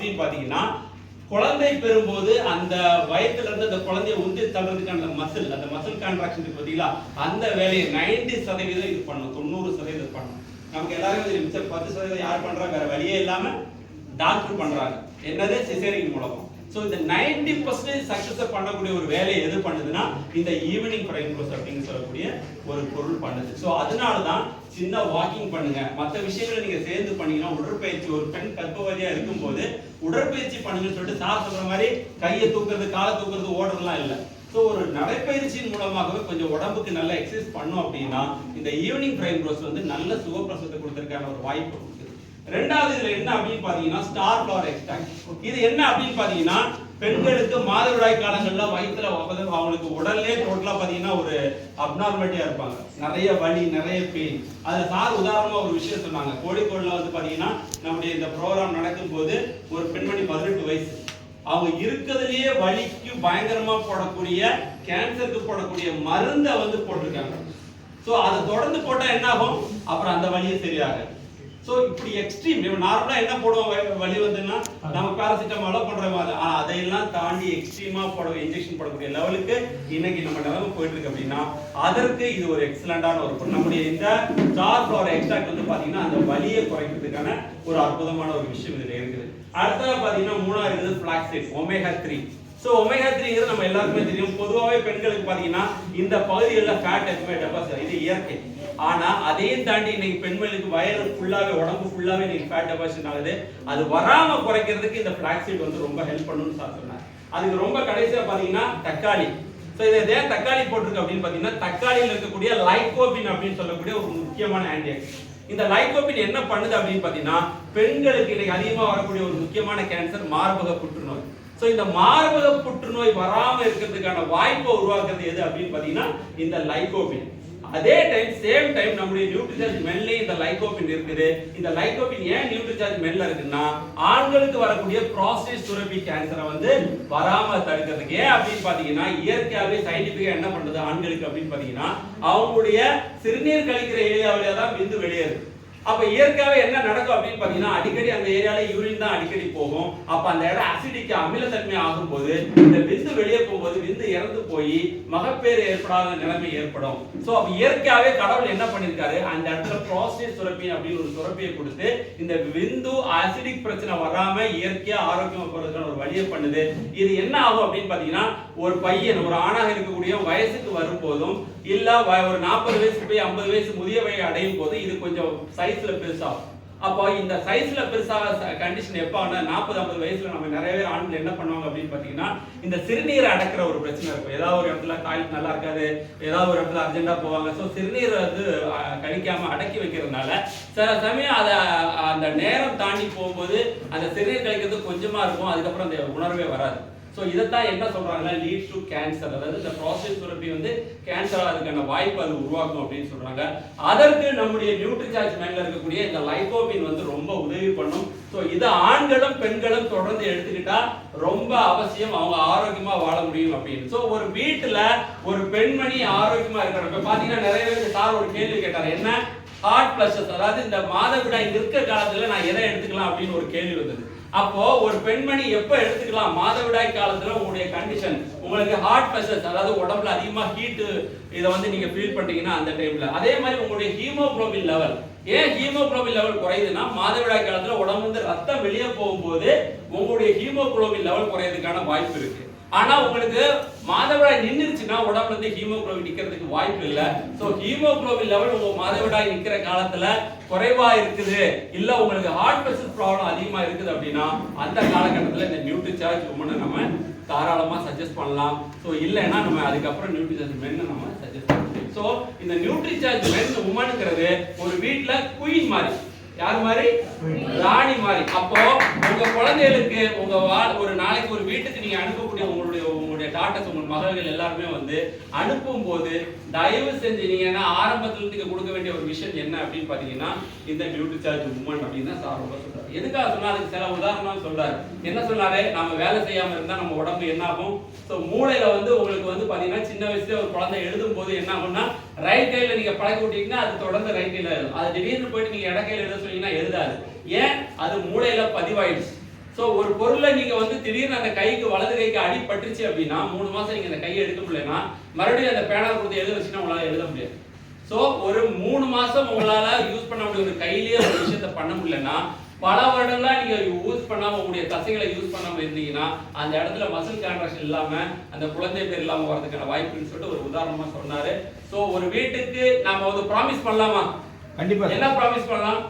அப்படின்னு பாத்தீங்கன்னா குழந்தை பெறும்போது அந்த வயத்துல இருந்து அந்த குழந்தைய உந்தி தள்ளுறதுக்கான மசில் அந்த மசில் கான்ட்ராக்ஷன் பார்த்தீங்களா அந்த வேலையை 90% இது பண்ணும் 90% பண்ணும். நமக்கு எல்லாருமே தெரியும் 10% யார் பண்றாங்க வேற வழியே இல்லாம டாக்டர் பண்றாங்க என்னது சிசேரியன் மூலமா. ஸோ இந்த 90% சக்சஸ் பண்ணக்கூடிய ஒரு வேலையை எது பண்ணுதுன்னா இந்த ஈவினிங் பிரைம் க்ளோஸ் அப்படின்னு சொல்லக்கூடிய ஒரு பொருள் பண்ணுது. ஸோ அதனால தான் சின்ன வாக்கிங் பண்ணுங்க, மற்ற விஷயங்களை நீங்க சேர்ந்து பண்ணீங்கன்னா உடற்பயிற்சி ஒரு பெண் கர்ப்பவதியா இருக்கும்போது உடற்பயிற்சி பண்ணுங்கன்னு சொல்லிட்டு சார் சொல்ற மாதிரி கையை தூக்குறது காலை தூக்குறது ஓடுறதுலாம் இல்லை. ஸோ ஒரு நடைப்பயிற்சியின் மூலமாகவே கொஞ்சம் உடம்புக்கு நல்ல எக்ஸசைஸ் பண்ணோம் அப்படின்னா இந்த ஈவினிங் பிரைம் க்ளோஸ் வந்து நல்ல சுகப்பிரசவத்தை கொடுக்கறதுக்கான ஒரு வாய்ப்பு இருக்குது. ரெண்டாவது இதுல என்ன அப்படின்னு பாத்தீங்கன்னா ஸ்டார் ஃபிளவர் எக்ஸ்ட்ராக்ட். இது என்ன அப்படின்னு பாத்தீங்கன்னா பெண்களுக்கு மாதவிடாய் காலங்கள்ல வயிற்றுல அவங்களுக்கு உடல்லே டோட்டலா பாத்தீங்கன்னா ஒரு அப்நார்மாலிட்டியா இருப்பாங்க, நிறைய வலி நிறைய பெயின். அதுல சார் உதாரணமா ஒரு விஷயம் சொன்னாங்க. கோழிக்கோடுல வந்து பாத்தீங்கன்னா நம்முடைய இந்த ப்ரோக்ராம் நடக்கும் போது ஒரு பெண்மணி 18 வயசு அவங்க இருக்கிறதுலயே வலிக்கு பயங்கரமா போடக்கூடிய கேன்சருக்கு போடக்கூடிய மருந்தை வந்து போட்டிருக்காங்க. ஸோ அதை தொடர்ந்து போட்டா என்ன ஆகும், அப்புறம் அந்த வலியே சரியாகும். ஸோ இப்படி எக்ஸ்ட்ரீம் நார்மலா என்ன போடுவோம் வலி வந்துன்னா நம்ம பேராசிட்டமாலோ பண்றோம், அதையெல்லாம் தாண்டி எக்ஸ்ட்ரீமா போட இன்ஜெக்ஷன் போடக்கூடிய லெவலுக்கு இன்னைக்கு நம்ம நிலைமை போயிட்டு இருக்கு. அப்படின்னா அதற்கு இது ஒரு எக்ஸலண்டான ஒரு பொருள். நம்முடைய இந்த ஸ்டார் ஃபிளவர் எக்ஸ்ட்ராக்ட் வந்து பாத்தீங்கன்னா அந்த வலியை குறைக்கிறதுக்கான ஒரு அற்புதமான ஒரு விஷயம் இதுல இருக்குது. அடுத்தது பாத்தீங்கன்னா மூணாவது இருக்குது ஃபிளாக்ஸீட் ஒமேகா 3. ஸோ ஒமேகா 3 நம்ம எல்லாருக்குமே தெரியும். பொதுவாகவே பெண்களுக்கு பாத்தீங்கன்னா இந்த பகுதிகளில் ஃபேட் எதுவுமே டெபாசிட் இது இயற்கை. ஆனா அதையும் தாண்டி இன்னைக்கு பெண்களுக்கு வயறு ஃபுல்லாவே உடம்பு ஃபுல்லாவே இன்னைக்கு ஃபேட் டெபாசிட் ஆகுது. அது வராம குறைக்கிறதுக்கு இந்த ஃபிளாக்ஸீட் வந்து ரொம்ப ஹெல்ப் பண்ணுன்னு சார் சொன்னார். அதுக்கு ரொம்ப கடைசியா பாத்தீங்கன்னா தக்காளி. ஸோ இதை ஏன் தக்காளி போட்டிருக்கு அப்படின்னு பாத்தீங்கன்னா தக்காளியில் இருக்கக்கூடிய லைகோபின் அப்படின்னு சொல்லக்கூடிய ஒரு முக்கியமான ஆன்டிஆக்சிடென்ட். இந்த லைகோபின் என்ன பண்ணுது அப்படின்னு பாத்தீங்கன்னா பெண்களுக்கு இன்னைக்கு அதிகமா வரக்கூடிய ஒரு முக்கியமான கேன்சர் மார்பக புற்றுநோய். சோ இந்த மார்பக புற்றுநோய் வராம இருக்கிறதுக்கான வாய்ப்பை உருவாக்குறது எது அப்படின்னு பாத்தீங்கன்னா இந்த லைகோபின். அதே சேம் டைம் நம்முடைய நியூட்ரிசார்ஜ் மென்ல இந்த லைகோபின் இருக்குது. இந்த லைகோபின் ஏன் நியூட்ரிசார்ஜ் மென்ல இருக்குன்னா ஆண்களுக்கு வரக்கூடிய புரோஸ்டேட் சுரப்பி கேன்சரை வந்து வராம தடுக்கிறதுக்கு. ஏன் அப்படின்னு பாத்தீங்கன்னா இயற்கையாவே சயின்டிபிக்கா என்ன பண்றது ஆண்களுக்கு அப்படின்னு பாத்தீங்கன்னா அவங்களுடைய சிறுநீர் கழிக்கிற ஏரியாவில தான் விந்து வெளியேறுது. அப்ப இயற்கையாவே என்ன நடக்கும் அப்படின்னு பாத்தீங்கன்னா அடிக்கடி அந்த ஏரியால யூரின் தான் அடிக்கடி போகும். அப்ப அந்த இடம் அசிடிக் அமிலத்தன்மை ஆகும் போது இந்த விந்து வெளியே போகும்போது விந்து இறந்து போய் மகப்பேறு ஏற்படாத நிலைமை ஏற்படும். சோ அப்ப இயற்கையாவே கடவுள் என்ன பண்ணிருக்காரு அந்த இடத்துல புரோஸ்டேட் சுரப்பி அப்படின்னு ஒரு சுரப்பியை கொடுத்து இந்த விந்து அசிடிக் பிரச்சனை வராம இயற்கையா ஆரோக்கியமா போறதுக்கான ஒரு வழியை பண்ணுது. இது என்ன ஆகும் அப்படின்னு பாத்தீங்கன்னா ஒரு பையன் ஒரு ஆணாக இருக்கக்கூடிய வயசுக்கு வரும் போதும் இல்ல ஒரு 40 வயசுக்கு போய் 50 வயசு முதிய வயது அடையும் போது இது கொஞ்சம் சைஸ்ல பெருசாகும். அப்போ இந்த சைஸ்ல பெருசாக கண்டிஷன் எப்ப ஆனா 40-50 வயசுல நம்ம நிறைய பேர் ஆண்கள் என்ன பண்ணுவாங்க அப்படின்னு பாத்தீங்கன்னா இந்த சிறுநீரை அடக்கிற ஒரு பிரச்சனை இருக்கும். ஏதாவது ஒரு இடத்துல டாய்லெட் நல்லா இருக்காது, ஏதாவது ஒரு இடத்துல அர்ஜென்டா போவாங்க. ஸோ சிறுநீரை வந்து கழிக்காம அடக்கி வைக்கிறதுனால சில சமயம் அதை அந்த நேரம் தாண்டி போகும்போது அந்த சிறுநீர் கழிக்கிறது கொஞ்சமா இருக்கும், அதுக்கப்புறம் அந்த உணர்வே வராது. ஸோ இதைத்தான் என்ன சொல்றாங்கன்னா லீட் டு கேன்சர், அதாவது இந்த புரோஸ்டேட் சுரப்பி வந்து கேன்சர் அதுக்கான வாய்ப்பு அது உருவாக்கும் அப்படின்னு சொல்றாங்க. அதற்கு நம்முடைய நியூட்ரிசார்ஜ் மேல இருக்கக்கூடிய இந்த லைகோபின் வந்து ரொம்ப உதவி பண்ணும். ஸோ இதை ஆண்களும் பெண்களும் தொடர்ந்து எடுத்துக்கிட்டா ரொம்ப அவசியம், அவங்க ஆரோக்கியமா வாழ முடியும் அப்படின்னு. ஸோ ஒரு வீட்டுல ஒரு பெண்மணி ஆரோக்கியமா இருக்கிற இப்ப பாத்தீங்கன்னா நிறைய பேருக்கு சார் ஒரு கேள்வி கேட்டாரு, என்ன ஹார்ட் பிளஷஸ், அதாவது இந்த மாதவிடாய் நிற்க காலத்துல நான் எதை எடுத்துக்கலாம் அப்படின்னு ஒரு கேள்வி வந்தது. அப்போ ஒரு பெண்மணி எப்ப எடுத்துக்கலாம் மாதவிடாய் காலத்துல உங்களுடைய கண்டிஷன் உங்களுக்கு ஹார்ட் பிரஷர் அதாவது உடம்புல அதிகமா ஹீட் இதை வந்து நீங்க ஃபீல் பண்றீங்கன்னா அந்த டைம்ல. அதே மாதிரி உங்களுடைய ஹீமோகுளோபின் லெவல், ஏன் ஹீமோகுளோபின் லெவல் குறையுதுன்னா மாதவிடாய் காலத்துல உடம்பு வந்து ரத்தம் வெளியே போகும்போது உங்களுடைய ஹீமோகுளோபின் லெவல் குறையறதுக்கான வாய்ப்பு இருக்கு. ஆனா உங்களுக்கு மாதவிடாய் நின்னுச்சுன்னா உடம்புல இருந்து ஹீமோகுளோபின் நிக்கிறதுக்கு வாய்ப்பு இல்ல. சோ ஹீமோகுளோபின் லெவல் உங்க மாதவிடாய் நிக்கிற காலத்துல குறைவா இருக்குது, இல்ல உங்களுக்கு ஹார்ட் பிரஷர் ப்ராப்ளம் அதிகமா இருக்குது அப்படின்னா அந்த காலகட்டத்துல இந்த நியூட்ரிசார்ஜ் உமனை நம்ம தாராளமா சஜஸ்ட் பண்ணலாம். சோ இல்லைன்னா நம்ம அதுக்கப்புறம் நியூட்ரிசார்ஜ் மென் நம்ம சஜஸ்ட் பண்ணலாம். சோ இந்த நியூட்ரிசார்ஜ் மென் உமனுங்கிறது ஒரு வீட்டுல குயின் மாதிரி, யார் மாதிரி ராணி மாதிரி. அப்போ உங்க குழந்தைகளுக்கு உங்க ஒரு நாளைக்கு ஒரு வீட்டுக்கு நீங்க அனுப்பக்கூடிய உங்களுடைய டாட்டர்ஸ் உங்க மகள்கள் எல்லாருமே வந்து அனுப்பும் போது தயவு செஞ்சு நீங்க ஆரம்பத்துல நீங்க கொடுக்க வேண்டிய ஒரு விஷயம் என்ன அப்படின்னு பாத்தீங்கன்னா இந்த நியூட்ரிசார்ஜ் உமன் அப்படின்னு தான் சார் ரொம்ப சொல்றாரு. எதுக்காக சொன்னா அதுக்கு சில உதாரணம் சொல்றாரு. என்ன சொன்னாரு, நம்ம வேலை செய்யாம இருந்தா நம்ம உடம்பு என்ன ஆகும். சோ மூளையில வந்து உங்களுக்கு வந்து பாத்தீங்கன்னா சின்ன வயசுல ஒரு குழந்தை எழுதும் போது என்ன ஆகும்னா ரைட் கையில நீங்க பழக்கி விட்டீங்கன்னா அது தொடர்ந்து ரைட் கையில எழுதும். அது திடீர்னு போயிட்டு நீங்க இட கையில எழுத சொன்னீங்கன்னா எழுதாது. ஏன், அது மூளையில பதிவாயிடுச்சு. சோ ஒரு பொருளை நீங்க வந்து திடீர்னு அந்த கைக்கு வலது கைக்கு அடிபட்டுருச்சு அப்படின்னா 3 மாசம் நீங்க அந்த கையை எடுக்க முடியலன்னா மறுபடியும் அந்த பேனா கொடுத்து எழுத வச்சுன்னா உங்களால எழுத முடியாது. சோ ஒரு 3 மாசம் உங்களால யூஸ் பண்ண முடிய ஒரு கையிலேயே ஒரு விஷயத்தை பண்ண முடியலன்னா பல வருடங்களா நீங்க யூஸ் பண்ணாம உங்களுடைய தசைகளை யூஸ் பண்ணாம இருந்தீங்கன்னா அந்த இடத்துல மசில் கான்ட்ராக்ஷன் இல்லாம அந்த குழந்தை பேர் இல்லாம வரதுக்கான வாய்ப்புன்னு சொல்லிட்டு ஒரு உதாரணமா சொன்னாரு. சோ ஒரு வீட்டுக்கு நாம வந்து ப்ராமிஸ் பண்ணலாமா? கண்டிப்பா. என்ன ப்ராமிஸ் பண்ணலாம்?